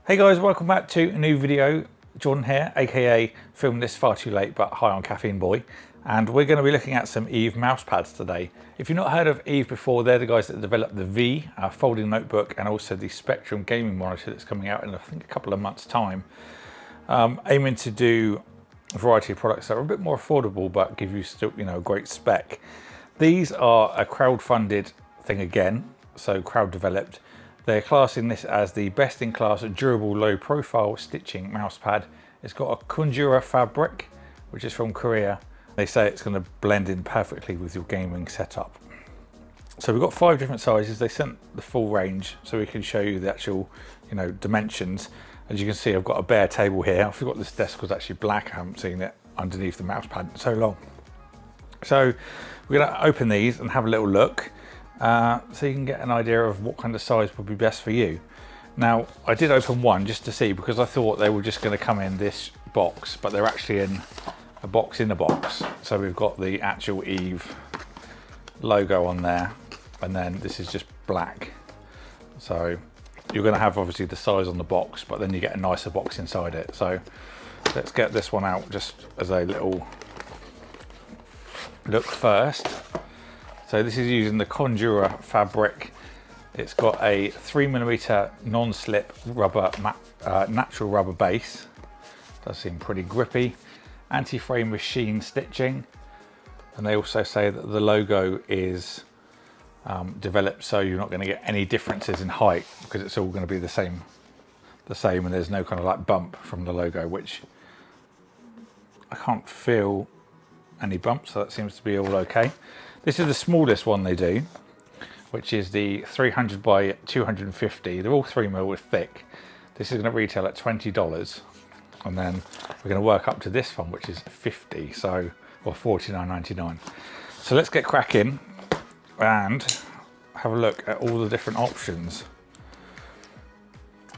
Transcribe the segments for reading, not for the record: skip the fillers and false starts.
Hey guys, welcome back to a new video. Jordan here, aka filmed this far too late but high on caffeine boy, and we're going to be looking at some Eve mouse pads today. If you've not heard of Eve before, they're the guys that developed the V folding notebook and also the Spectrum gaming monitor that's coming out in I think a couple of months time, aiming to do a variety of products that are a bit more affordable but give you still, a great spec. These are a crowd-funded thing again, so crowd developed. They're classing this as the best-in-class durable low-profile stitching mousepad. It's got a Conjura fabric, which is from Korea. They say it's going to blend in perfectly with your gaming setup. So we've got 5 different sizes. They sent the full range so we can show you the actual, dimensions. As you can see, I've got a bare table here. I forgot this desk was actually black. I haven't seen it underneath the mousepad in so long. So we're going to open these and have a little look. So you can get an idea of what kind of size would be best for you. Now, I did open one just to see because I thought they were just going to come in this box, but they're actually in a box in a box. So we've got the actual Eve logo on there, and then this is just black. So you're going to have obviously the size on the box, but then you get a nicer box inside it. So let's get this one out just as a little look first. So this is using the Conjura fabric. It's got a 3mm non-slip rubber, natural rubber base. Does seem pretty grippy. Anti-frame machine stitching. And they also say that the logo is developed so you're not going to get any differences in height because it's all going to be the same, and there's no kind of like bump from the logo, which I can't feel any bumps, so that seems to be all okay. This is the smallest one they do, which is the 300 by 250. They're all 3mm thick. This is going to retail at $20, and then we're going to work up to this one, which is 50, so or $49.99. So let's get cracking and have a look at all the different options.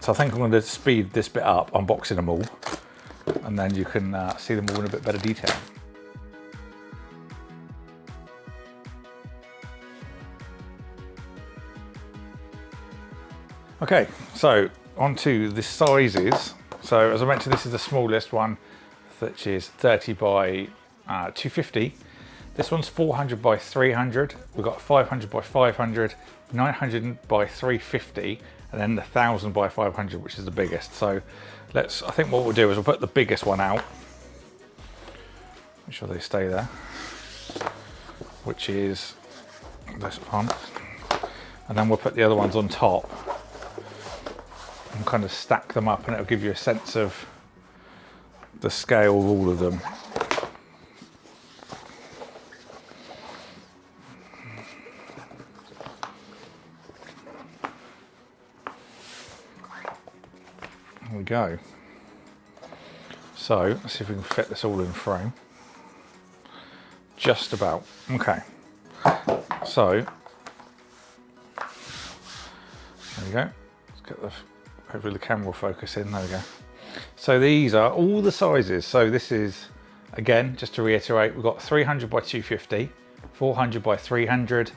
So I think I'm going to speed this bit up, unboxing them all, and then you can see them all in a bit better detail. Okay, so on to the sizes. So as I mentioned, this is the smallest one, which is 30 by 250. This one's 400 by 300. We've got 500 by 500, 900 by 350, and then the 1000 by 500, which is the biggest. So I think what we'll do is we'll put the biggest one out. Make sure they stay there, which is this one. And then we'll put the other ones on top and kind of stack them up, and it'll give you a sense of the scale of all of them. There we go. So let's see if we can fit this all in frame. Just about. Okay. So there we go. Let's get the hopefully the camera will focus in. There we go. So these are all the sizes. So this is, again, just to reiterate, we've got 300 by 250, 400 by 300,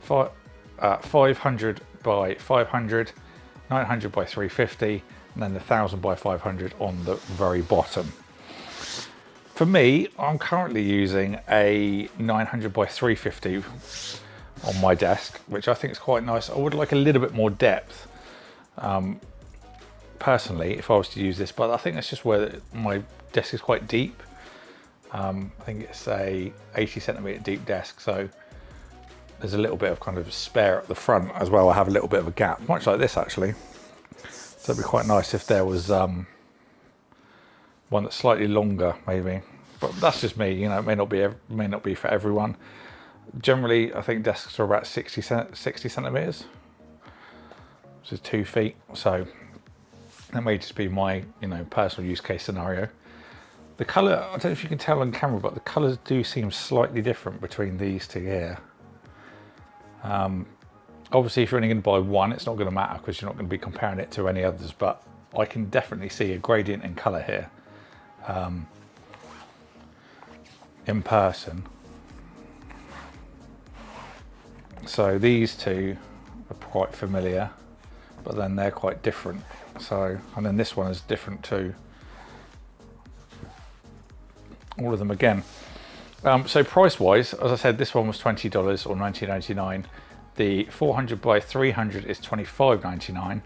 500 by 500, 900 by 350, and then the 1000 by 500 on the very bottom. For me, I'm currently using a 900 by 350 on my desk, which I think is quite nice. I would like a little bit more depth. Personally, if I was to use this, but I think that's just where my desk is quite deep. I think it's a 80cm deep desk, so there's a little bit of kind of spare at the front as well. I have a little bit of a gap, much like this actually. So it'd be quite nice if there was one that's slightly longer, maybe. But that's just me. It may not be for everyone. Generally, I think desks are about 60 centimeters, which is 2 feet. So that may just be my, personal use case scenario. The colour, I don't know if you can tell on camera, but the colours do seem slightly different between these two here. Obviously, if you're only going to buy one, it's not going to matter because you're not going to be comparing it to any others, but I can definitely see a gradient in colour here in person. So these two are quite familiar, but then they're quite different. So, and then this one is different too. All of them again. So price wise, as I said, this one was $20 or $19.99. The 400 by 300 is $25.99.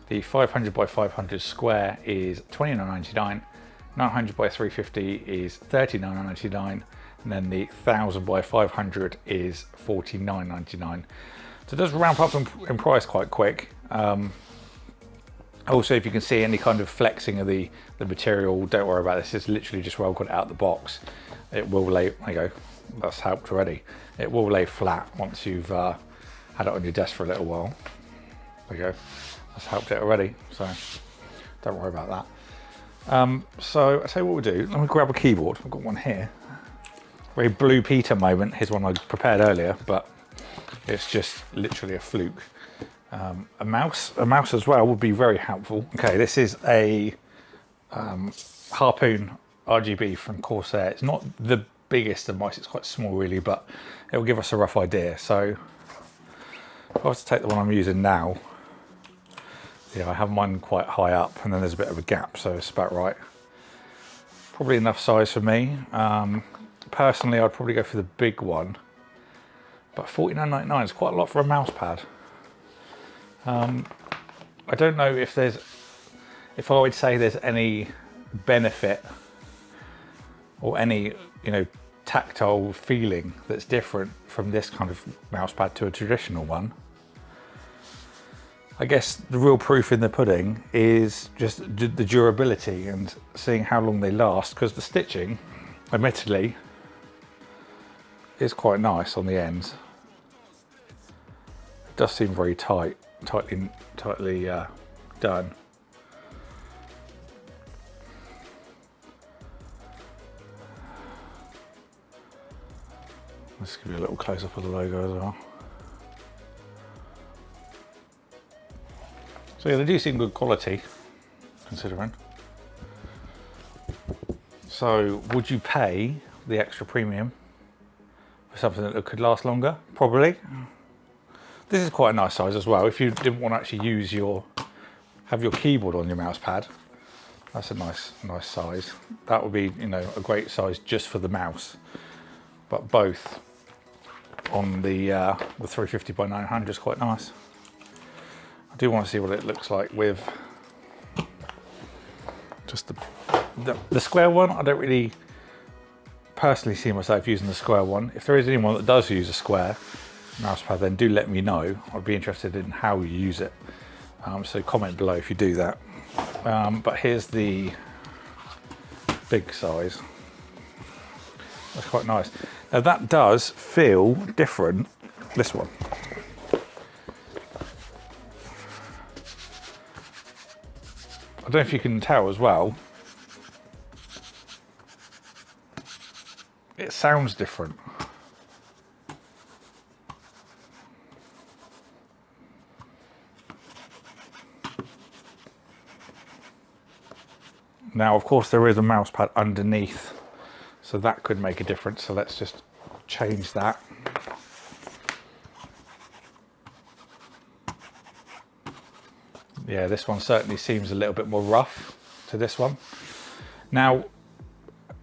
The 500 by 500 square is $29.99. 900 by 350 is $39.99. And then the 1000 by 500 is $49.99. So it does ramp up in price quite quick. Also, if you can see any kind of flexing of the material, don't worry about this. It's literally just well got it out the box. It will lay, there you go, that's helped already. It will lay flat once you've had it on your desk for a little while. There you go, that's helped it already, so don't worry about that. So I'll tell you what we'll do. Let me grab a keyboard. I've got one here. Very Blue Peter moment. Here's one I prepared earlier, but it's just literally a fluke. A mouse as well would be very helpful. Okay, this is a Harpoon RGB from Corsair. It's not the biggest of mice, it's quite small really, but it will give us a rough idea. So if I was to take the one I'm using now, yeah, I have mine quite high up and then there's a bit of a gap, so it's about right. Probably enough size for me. Personally, I'd probably go for the big one, but $49.99 is quite a lot for a mouse pad. I don't know if I would say there's any benefit or any, you know, tactile feeling that's different from this kind of mouse pad to a traditional one. I guess the real proof in the pudding is just the durability and seeing how long they last, because the stitching, admittedly, is quite nice on the ends. It does seem very tightly done. Let's give you a little close up of the logo as well. So yeah, they do seem good quality, considering. So would you pay the extra premium for something that could last longer? Probably. This is quite a nice size as well. If you didn't want to actually have your keyboard on your mouse pad, that's a nice size. That would be, you know, a great size just for the mouse. But both on the 350 by 900 is quite nice. I do want to see what it looks like with just the square one. I don't really personally see myself using the square one. If there is anyone that does use a square mouse pad, then do let me know. I'd be interested in how you use it. So comment below if you do that. But here's the big size. That's quite nice. Now that does feel different, this one. I don't know if you can tell as well. It sounds different. Now, of course, there is a mouse pad underneath, so that could make a difference. So let's just change that. Yeah, this one certainly seems a little bit more rough to this one. Now,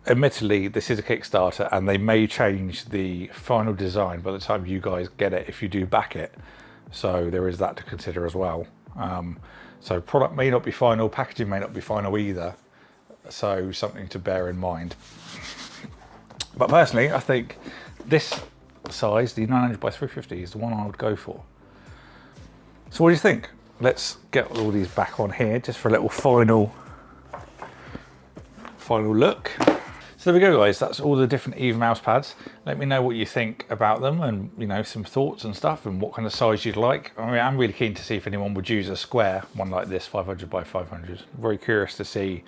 admittedly, this is a Kickstarter and they may change the final design by the time you guys get it if you do back it. So there is that to consider as well. So product may not be final, packaging may not be final either. So something to bear in mind. But personally, I think this size, the 900 by 350, is the one I would go for. So what do you think? Let's get all these back on here just for a little final look. So there we go, guys. That's all the different Eve mouse pads. Let me know what you think about them and, you know, some thoughts and stuff and what kind of size you'd like. I mean, I'm really keen to see if anyone would use a square one like this, 500 by 500. Very curious to see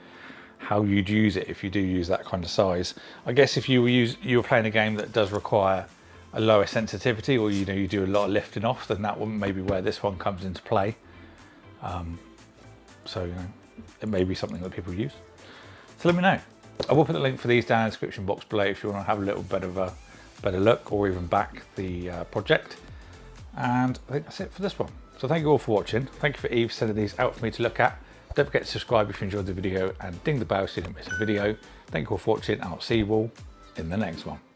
how you'd use it if you do use that kind of size. I guess if you were playing a game that does require a lower sensitivity, or you do a lot of lifting off, then that one may be where this one comes into play. So it may be something that people use. So let me know. I will put the link for these down in the description box below if you want to have a little bit of a better look or even back the project. And I think that's it for this one. So thank you all for watching. Thank you for Eve sending these out for me to look at. Don't forget to subscribe if you enjoyed the video and ding the bell so you don't miss a video. Thank you all for watching and I'll see you all in the next one.